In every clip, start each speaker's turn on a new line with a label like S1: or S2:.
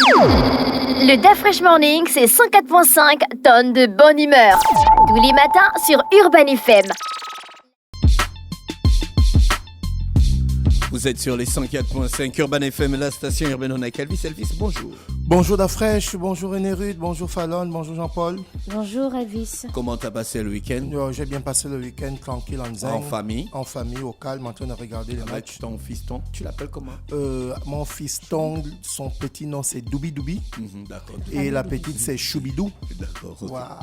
S1: Le Da Fresh Morning, c'est 104.5 tonnes de bonne humeur. Tous les matins sur Urban FM.
S2: Vous êtes sur les 104.5 Urban FM, la station urbaine. On a Elvis. Elvis, bonjour.
S3: Bonjour Da Fresh, bonjour René Rude, bonjour Fallon, bonjour Jean-Paul.
S4: Bonjour Elvis.
S2: Comment t'as passé le week-end?
S3: J'ai bien passé le week-end tranquille en zen.
S2: En famille?
S3: En famille, au calme, en train de regarder les
S2: Avec
S3: matchs.
S2: ton fiston, tu l'appelles comment?
S3: Mon fiston, son petit nom c'est Doubi Doubi.
S2: D'accord.
S3: Et la petite c'est Choubidou.
S2: D'accord. Okay.
S3: Voilà.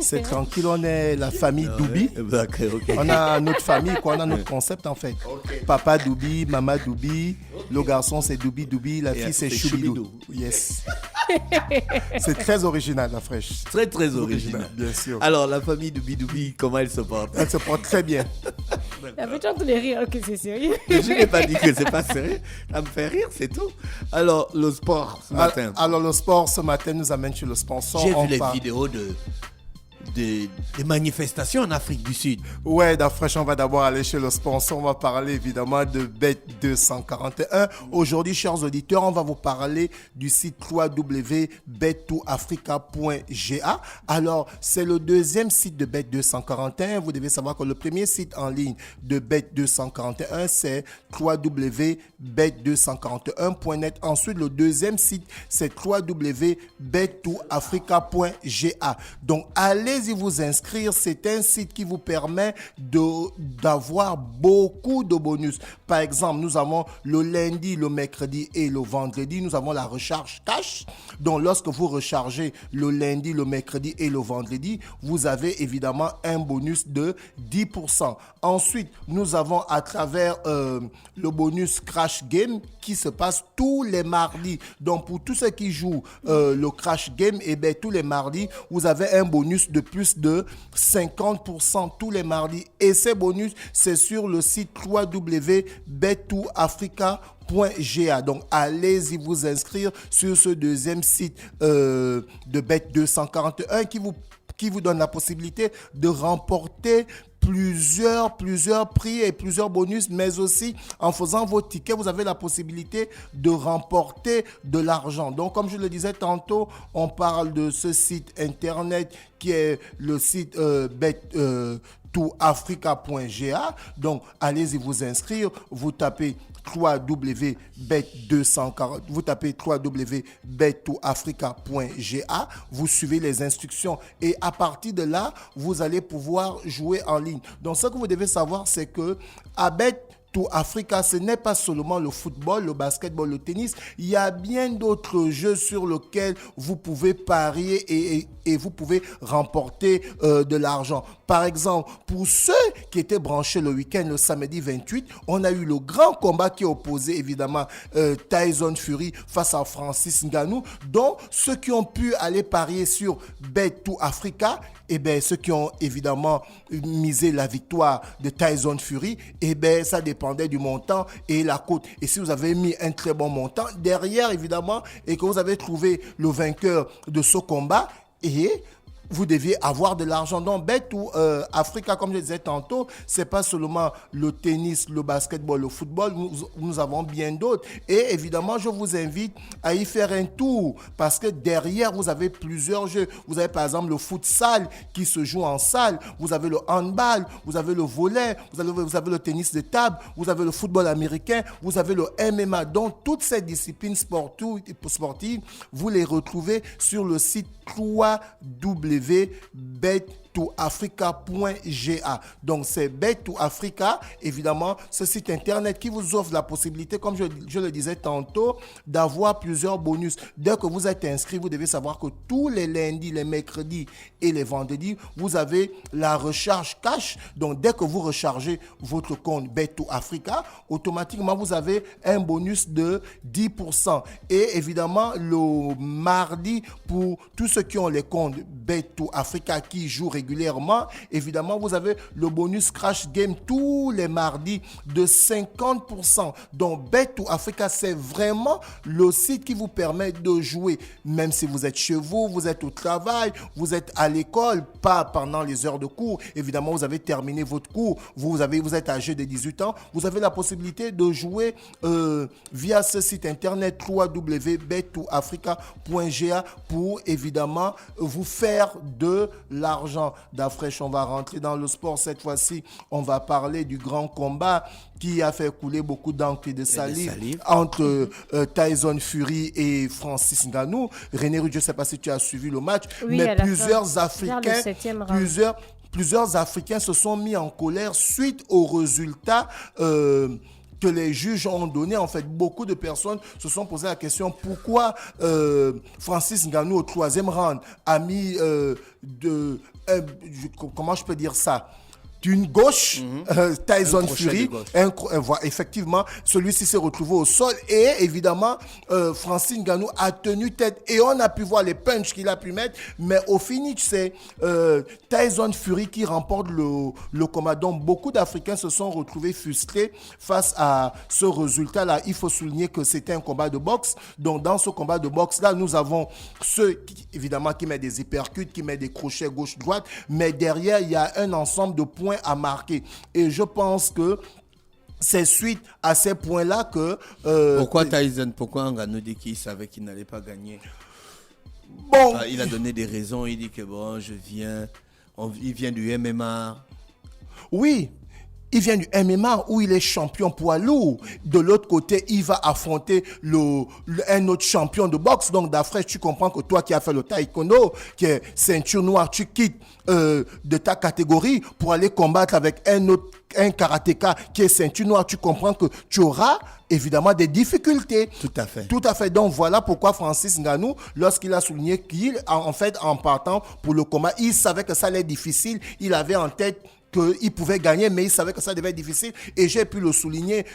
S3: C'est tranquille, on est la famille Doubi.
S2: D'accord, ok.
S3: On a notre famille, quoi, on a notre concept en fait.
S2: Okay.
S3: Papa Doubi, maman Doubi, le garçon c'est Doubi Doubi, la fille c'est Choubidou. Yes. C'est très original la fraîche.
S2: Très très original.
S3: Bien sûr.
S2: Alors la famille de Bidoubi, comment elle se porte?
S3: Elle se porte très bien.
S4: La petite de rire, ok, c'est sérieux.
S2: Je n'ai pas dit que c'est pas sérieux. Ça me fait rire, c'est tout. Alors le sport ce matin.
S3: Alors le sport ce matin nous amène sur le sponsor.
S2: J'ai vu les vidéos des manifestations en Afrique du Sud.
S3: Ouais, d'après, on va d'abord aller chez le sponsor. On va parler évidemment de Bet241. Aujourd'hui, chers auditeurs, on va vous parler du site www.bet2africa.ga. Alors, c'est le deuxième site de Bet241. Vous devez savoir que le premier site en ligne de Bet241, c'est www.bet241.net. Ensuite, le deuxième site, c'est www.bet2africa.ga. Donc, allez-y vous inscrire. C'est un site qui vous permet d'avoir beaucoup de bonus. Par exemple, nous avons le lundi, le mercredi et le vendredi, nous avons la recharge cash. Donc, lorsque vous rechargez le lundi, le mercredi et le vendredi, vous avez évidemment un bonus de 10%. Ensuite, nous avons à travers le bonus Crash Game qui se passe tous les mardis. Donc, pour tous ceux qui jouent le Crash Game, eh bien, tous les mardis, vous avez un bonus de plus de 50% tous les mardis. Et ces bonus, c'est sur le site www.bet2africa.ga. Donc, allez-y vous inscrire sur ce deuxième site de Bet241 qui vous donne la possibilité de remporter plusieurs prix et plusieurs bonus, mais aussi en faisant vos tickets, vous avez la possibilité de remporter de l'argent. Donc, comme je le disais tantôt, on parle de ce site internet qui est le site bet2africa.ga. Donc, allez-y vous inscrire, vous tapez www.bet2africa.ga, vous suivez les instructions et à partir de là, vous allez pouvoir jouer en ligne. Donc, ce que vous devez savoir, c'est que à Bet2Africa, ce n'est pas seulement le football, le basketball, le tennis. Il y a bien d'autres jeux sur lesquels vous pouvez parier et vous pouvez remporter de l'argent. Par exemple, pour ceux qui étaient branchés le week-end, le samedi 28, on a eu le grand combat qui opposait évidemment Tyson Fury face à Francis Ngannou. Donc, ceux qui ont pu aller parier sur Bet2Africa, eh bien, ceux qui ont évidemment misé la victoire de Tyson Fury, eh bien, ça dépendait du montant et la cote. Et si vous avez mis un très bon montant, derrière, évidemment, et que vous avez trouvé le vainqueur de ce combat, et vous deviez avoir de l'argent. Donc, Bet2Africa, comme je disais tantôt, c'est pas seulement le tennis, le basketball, le football. Nous avons bien d'autres. Et évidemment, je vous invite à y faire un tour parce que derrière, vous avez plusieurs jeux. Vous avez par exemple le futsal qui se joue en salle. Vous avez le handball, vous avez le volley, vous avez le tennis de table, vous avez le football américain, vous avez le MMA. Donc, toutes ces disciplines sportives, vous les retrouvez sur le site www.bet2africa.ga. Donc, c'est Bet2Africa, évidemment, ce site internet qui vous offre la possibilité, comme je le disais tantôt, d'avoir plusieurs bonus. Dès que vous êtes inscrit, vous devez savoir que tous les lundis, les mercredis et les vendredis, vous avez la recharge cash. Donc, dès que vous rechargez votre compte Bet2Africa, automatiquement, vous avez un bonus de 10%. Et évidemment, le mardi, pour tous ceux qui ont les comptes Bet2Africa qui jouent régulièrement, régulièrement, évidemment, vous avez le bonus Crash Game tous les mardis de 50%. Donc, Bet2Africa, c'est vraiment le site qui vous permet de jouer, même si vous êtes chez vous, vous êtes au travail, vous êtes à l'école, pas pendant les heures de cours. Évidemment, vous avez terminé votre cours, vous êtes âgé de 18 ans, vous avez la possibilité de jouer via ce site internet www.bet2africa.ga pour évidemment vous faire de l'argent. D'Afresh, on va rentrer dans le sport cette fois-ci. On va parler du grand combat qui a fait couler beaucoup d'encre et de salive entre Tyson Fury et Francis Ngannou. René Rude, je ne sais pas si tu as suivi le match,
S4: oui,
S3: mais plusieurs Africains se sont mis en colère suite au résultat que les juges ont donné. En fait, beaucoup de personnes se sont posé la question pourquoi Francis Ngannou au 3e round a mis comment je peux dire ça, d'une gauche, Tyson Fury, effectivement, celui-ci s'est retrouvé au sol et évidemment, Francis Ngannou a tenu tête et on a pu voir les punches qu'il a pu mettre, mais au finish, c'est Tyson Fury qui remporte le combat. Donc, beaucoup d'Africains se sont retrouvés frustrés face à ce résultat-là. Il faut souligner que c'était un combat de boxe. Donc, dans ce combat de boxe-là, nous avons ceux, évidemment, qui mettent des uppercuts, qui mettent des crochets gauche-droite, mais derrière, il y a un ensemble de points à marquer. Et je pense que c'est suite à ces points-là que...
S2: pourquoi Ngannou dit qu'il savait qu'il n'allait pas gagner?
S3: Bon,
S2: il a donné des raisons. Il dit que bon, il vient du MMA.
S3: Oui, il vient du MMA où il est champion poids lourd. De l'autre côté, il va affronter un autre champion de boxe. Donc, d'Afresh, tu comprends que toi qui as fait le taekwondo, qui est ceinture noire, tu quittes de ta catégorie pour aller combattre avec un karatéka qui est ceinture noire. Tu comprends que tu auras évidemment des difficultés.
S2: Tout à fait.
S3: Tout à fait. Donc, voilà pourquoi Francis Ngannou, lorsqu'il a souligné qu'il, en fait, en partant pour le combat, il savait que ça allait être difficile. Il avait en tête qu'il pouvait gagner, mais il savait que ça devait être difficile. Et j'ai pu le souligner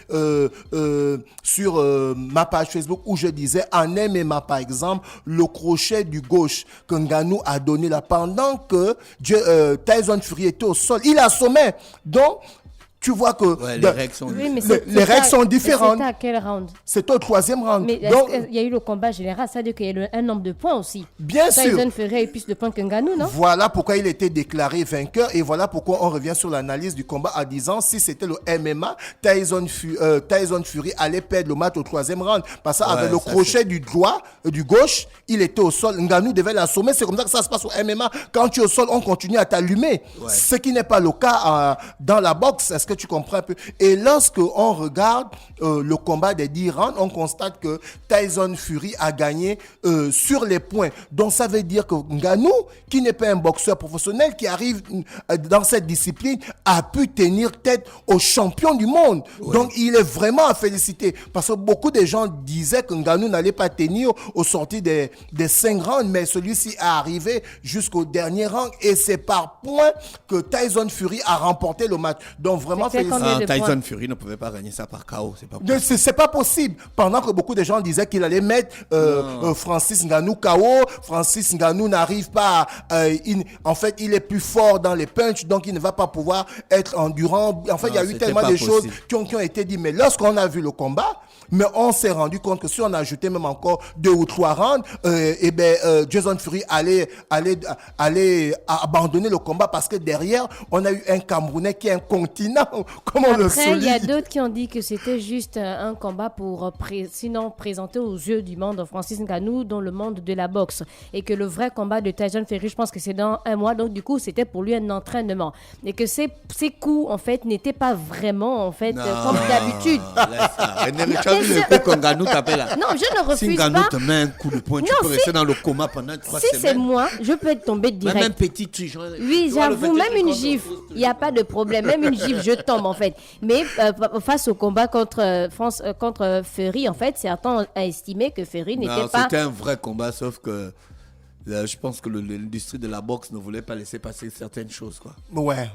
S3: sur ma page Facebook où je disais, en MMA par exemple, le crochet du gauche que Ngannou a donné là, pendant que Tyson Fury était au sol, il assommait. Donc, tu vois que
S2: les règles sont,
S3: les règles sont différentes.
S4: C'était à quel round?
S3: C'était au 3e round.
S4: Mais
S3: donc,
S4: il y a eu le combat général, ça veut dire qu'il y a eu un nombre de points aussi.
S3: Bien sûr.
S4: Tyson Fury a eu plus de points que Ngannou, non?
S3: Voilà pourquoi il était déclaré vainqueur et voilà pourquoi on revient sur l'analyse du combat en disant si c'était le MMA, Tyson Fury allait perdre le match au 3e round parce qu'avec le crochet du gauche, il était au sol. Ngannou devait l'assommer. C'est comme ça que ça se passe au MMA. Quand tu es au sol, on continue à t'allumer. Ouais. Ce qui n'est pas le cas dans la boxe. Est-ce que tu comprends un peu? Et lorsque on regarde le combat des 10 rounds, on constate que Tyson Fury a gagné sur les points. Donc ça veut dire que Ngannou, qui n'est pas un boxeur professionnel, qui arrive dans cette discipline, a pu tenir tête au champion du monde. Ouais. Donc il est vraiment à féliciter. Parce que beaucoup de gens disaient que Ngannou n'allait pas tenir au sorti des 5 rounds, mais celui-ci est arrivé jusqu'au dernier round et c'est par points que Tyson Fury a remporté le match. Donc vraiment félicitations.
S2: Tyson Fury ne pouvait pas gagner ça par KO, c'est pas possible.
S3: C'est pas possible. Pendant que beaucoup de gens disaient qu'il allait mettre Francis Ngannou KO, Francis Ngannou n'arrive pas en fait, il est plus fort dans les punchs, donc il ne va pas pouvoir être endurant. En fait, il y a eu tellement de choses qui ont été dites. Mais lorsqu'on a vu le combat, mais on s'est rendu compte que si on ajoutait même encore 2 ou 3 rounds, Tyson Fury allait abandonner le combat parce que derrière, on a eu un Camerounais qui est un continent, comme on le souligne.
S4: Après, il y a d'autres qui ont dit que c'était juste un combat pour sinon présenter aux yeux du monde Francis Ngannou dans le monde de la boxe. Et que le vrai combat de Tyson Fury, je pense que c'est dans 1 mois, donc du coup, c'était pour lui un entraînement. Et que ces coups, en fait, n'étaient pas vraiment, en fait, comme d'habitude.
S2: Tu as vu le coup qu'Ngannou t'appelle là?
S4: Non, je ne refuse
S2: pas. Si
S4: pas.
S2: Ngannou te met un coup de poing, tu peux rester dans le coma pendant 3 semaines.
S4: Si c'est moi, je peux être tombé direct.
S2: Même un petit truc.
S4: Oui, j'avoue, même une gifle, il n'y a pas de problème. Même une gifle, je tombe en fait. Mais face au combat contre Fury, en fait, certains ont estimé que Fury n'était pas...
S2: C'était un vrai combat, sauf que Je pense que l'industrie de la boxe ne voulait pas laisser passer certaines choses, quoi.
S3: Ouais.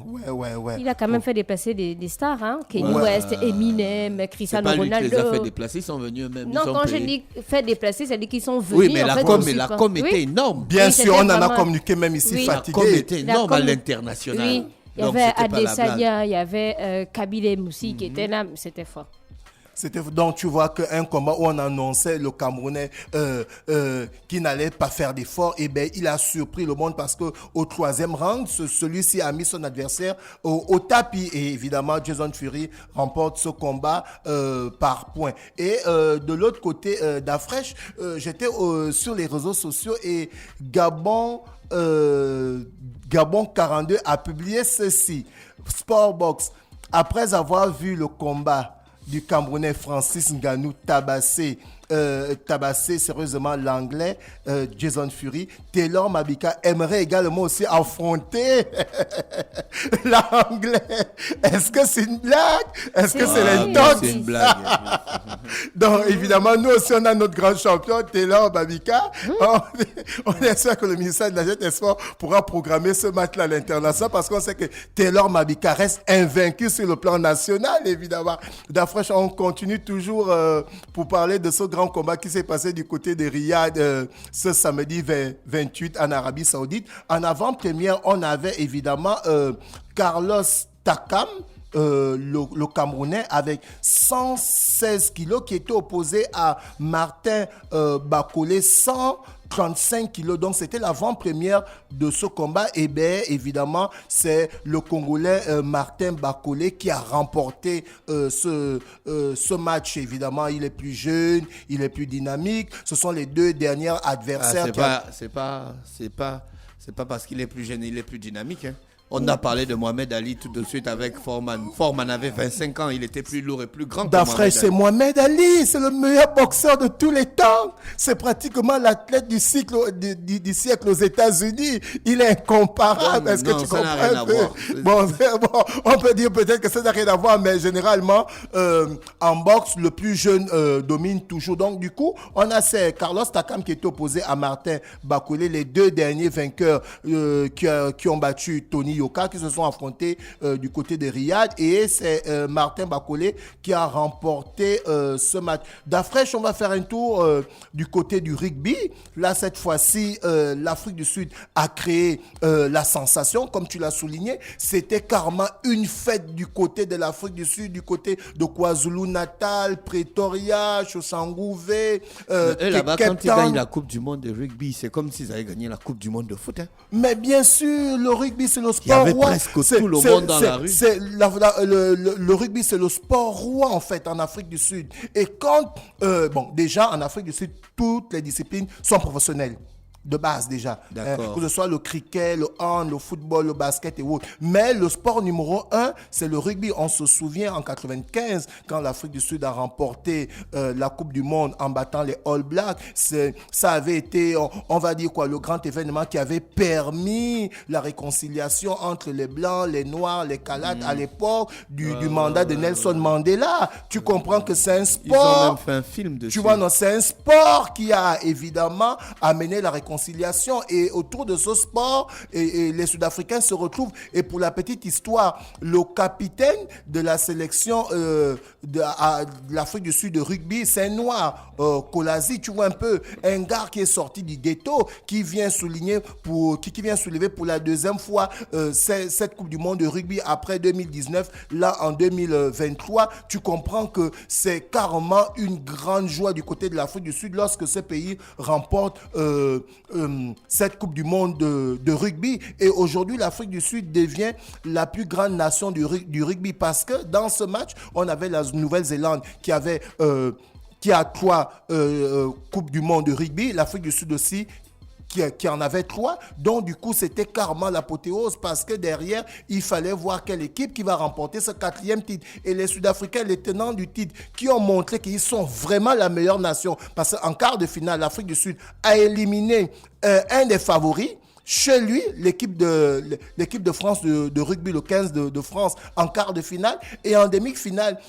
S4: Il a quand même fait déplacer des stars, hein. Kanye
S2: Ouais.
S4: West, Eminem,
S2: C'est
S4: Cristiano
S2: pas lui qui les a fait
S4: Ronaldo.
S2: déplacer, ils sont venus eux-mêmes.
S4: Non,
S2: ils ont
S4: quand je
S2: payé.
S4: dis fait déplacer, ça dit qu'ils sont venus.
S2: Oui, mais
S4: en
S2: la
S4: fait,
S2: com,
S4: au sud, quoi.
S2: était
S4: Oui.
S2: énorme.
S3: Bien
S4: Oui,
S3: sûr,
S4: c'était
S3: on en a
S4: vraiment-
S3: communiqué même ici,
S4: Oui.
S2: La
S3: fatigué.
S2: com était
S4: La
S2: énorme à
S4: com-
S2: l'international.
S4: Oui. Il y
S2: Donc,
S4: avait
S2: c'était pas la blague.
S4: Adesanya, il y avait Kabilem aussi qui était là, mais c'était fort.
S3: Donc tu vois qu'un combat où on annonçait le Camerounais qui n'allait pas faire d'effort, et ben il a surpris le monde parce que au 3e round, celui-ci a mis son adversaire au tapis et évidemment Jason Fury remporte ce combat par points. Et de l'autre côté d'Afresh, j'étais sur les réseaux sociaux et Gabon 42 a publié ceci. Sportbox, après avoir vu le combat du Camerounais Francis Ngannou tabasser sérieusement l'anglais Jason Fury, Taylor Mabika aimerait également aussi affronter l'anglais. Est-ce que c'est une blague? Est-ce que c'est l'intox?
S2: C'est une blague.
S3: Donc évidemment, nous aussi on a notre grand champion Taylor Mabika. On espère que le ministère de la Jeunesse et des Sports pourra programmer ce match-là à l'international parce qu'on sait que Taylor Mabika reste invaincu sur le plan national, évidemment. D'Afresh, on continue toujours pour parler de ce grand combat qui s'est passé du côté de Riyad ce samedi 28 en Arabie Saoudite. En avant-première, on avait évidemment Carlos Takam, le Camerounais avec 116 kilos qui était opposé à Martin Bakolé 135 kilos. Donc c'était l'avant-première de ce combat. Et bien évidemment c'est le Congolais Martin Bakolé qui a remporté ce match. Évidemment il est plus jeune, il est plus dynamique. Ce sont les deux derniers adversaires.
S2: C'est pas parce qu'il est plus jeune, il est plus dynamique, hein. On a parlé de Mohamed Ali tout de suite avec Foreman. Foreman avait 25 ans, il était plus lourd et plus grand que
S3: D'Afresh, c'est Mohamed Ali, c'est le meilleur boxeur de tous les temps. C'est pratiquement l'athlète du siècle aux États-Unis. Il est incomparable. Est-ce que tu
S2: ça n'a
S3: comprends
S2: rien
S3: un
S2: à
S3: peu?
S2: voir.
S3: Bon, on peut dire peut-être que ça n'a rien à voir, mais généralement, en boxe, le plus jeune domine toujours. Donc, du coup, on a Carlos Takam qui est opposé à Martin Bakolé, les deux derniers vainqueurs qui ont battu Tony Yoka, qui se sont affrontés du côté de Riyad, et c'est Martin Bakolé qui a remporté ce match. D'Afresh, on va faire un tour du côté du rugby. Là, cette fois-ci, l'Afrique du Sud a créé la sensation, comme tu l'as souligné. C'était carrément une fête du côté de l'Afrique du Sud, du côté de KwaZulu-Natal, Pretoria, Chosangouvé,
S2: là-bas,
S3: Cape
S2: quand ils
S3: Town.
S2: gagnent la Coupe du Monde de rugby, c'est comme s'ils avaient gagné la Coupe du Monde de foot, hein.
S3: Mais bien sûr, le rugby, c'est le sport
S2: Il y avait
S3: roi.
S2: presque tout le monde dans la rue.
S3: Le rugby, c'est le sport roi, en fait, en Afrique du Sud. Et quand... déjà, en Afrique du Sud, toutes les disciplines sont professionnelles. De base déjà,
S2: D'accord.
S3: que ce soit le cricket, le hand, le football, le basket et autres. Mais le sport numéro 1, c'est le rugby. On se souvient en 95, quand l'Afrique du Sud a remporté la Coupe du Monde en battant les All Blacks. Ça avait été, on va dire quoi, le grand événement qui avait permis la réconciliation entre les Blancs, les Noirs, les Calates à l'époque du mandat de Nelson Mandela. Tu comprends que c'est un
S2: Ils
S3: sport.
S2: ont même fait un film dessus.
S3: Tu vois, non, c'est un sport qui a évidemment amené la réconciliation. Et autour de ce sport, et les Sud-Africains se retrouvent. Et pour la petite histoire, le capitaine de la sélection de l'Afrique du Sud de rugby, c'est un noir, Kolazi, tu vois un peu, un gars qui est sorti du ghetto, qui vient soulever pour la deuxième fois cette Coupe du Monde de rugby après 2019, là en 2023. Tu comprends que c'est carrément une grande joie du côté de l'Afrique du Sud lorsque ce pays remporte cette Coupe du Monde de rugby. Et aujourd'hui, l'Afrique du Sud devient la plus grande nation du rugby parce que dans ce match, on avait la Nouvelle-Zélande qui a 3 Coupes du Monde de rugby, l'Afrique du Sud aussi qui en avait 3. Donc, du coup, c'était carrément l'apothéose parce que derrière, il fallait voir quelle équipe qui va remporter ce 4e titre. Et les Sud-Africains, les tenants du titre, qui ont montré qu'ils sont vraiment la meilleure nation. Parce qu'en quart de finale, l'Afrique du Sud a éliminé un des favoris, chez lui, l'équipe de France de rugby, le 15 de France, en quart de finale. Et en demi-finale,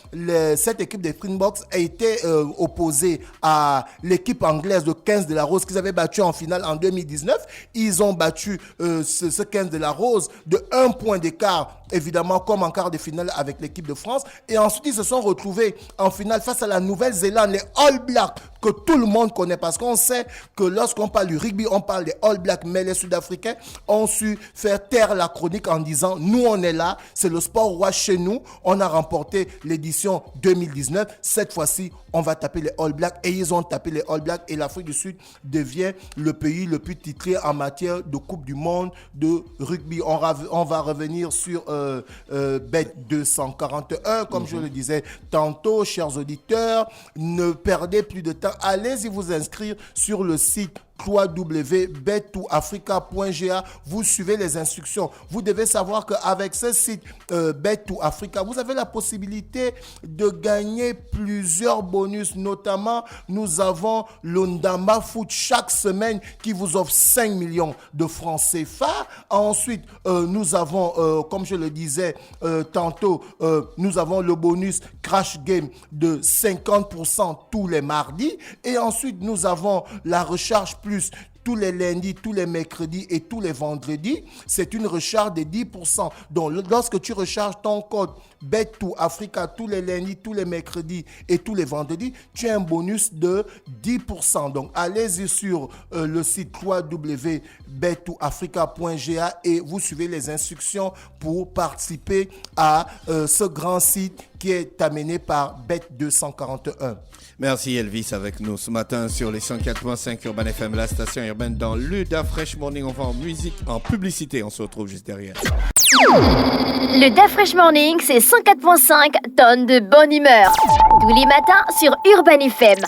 S3: cette équipe des Springboks a été opposée à l'équipe anglaise de 15 de la Rose qu'ils avaient battu en finale en 2019. Ils ont battu ce 15 de la Rose de 1 point d'écart, évidemment, comme en quart de finale avec l'équipe de France. Et ensuite, ils se sont retrouvés en finale face à la Nouvelle-Zélande, les All Blacks, que tout le monde connaît, parce qu'on sait que lorsqu'on parle du rugby, on parle des All Blacks, mais les Sud-Africains ont su faire taire la chronique en disant, nous on est là, c'est le sport roi chez nous, on a remporté l'édition 2019, cette fois-ci on va taper les All Blacks, et ils ont tapé les All Blacks, et l'Afrique du Sud devient le pays le plus titré en matière de Coupe du Monde de rugby. On va revenir sur Bet 241, comme je le disais tantôt, chers auditeurs, ne perdez plus de temps, allez-y vous inscrire sur le site www.bet2africa.ga. Vous suivez les instructions. Vous devez savoir qu'avec ce site Bet2Africa, vous avez la possibilité de gagner plusieurs bonus. Notamment, nous avons le Ndamba Foot chaque semaine qui vous offre 5 millions de francs CFA. Ensuite, nous avons, comme je le disais tantôt, nous avons le bonus Crash Game de 50% tous les mardis. Et ensuite, nous avons la recharge plus tous les lundis, tous les mercredis et tous les vendredis. C'est une recharge de 10%. Donc, lorsque tu recharges ton code Bet2Africa tous les lundis, tous les mercredis et tous les vendredis, tu as un bonus de 10%. Donc, allez-y sur le site www.bet2africa.ga et vous suivez les instructions pour participer à ce grand site qui est amené par Bet241.
S2: Merci Elvis avec nous ce matin sur les 104.5 Urban FM, la station urbaine dans l'UDA Fresh Morning. On va en musique, en publicité, on se retrouve juste derrière.
S1: Le Da Fresh Morning, c'est 104.5 tonnes de bonne humeur. Tous les matins sur Urban FM.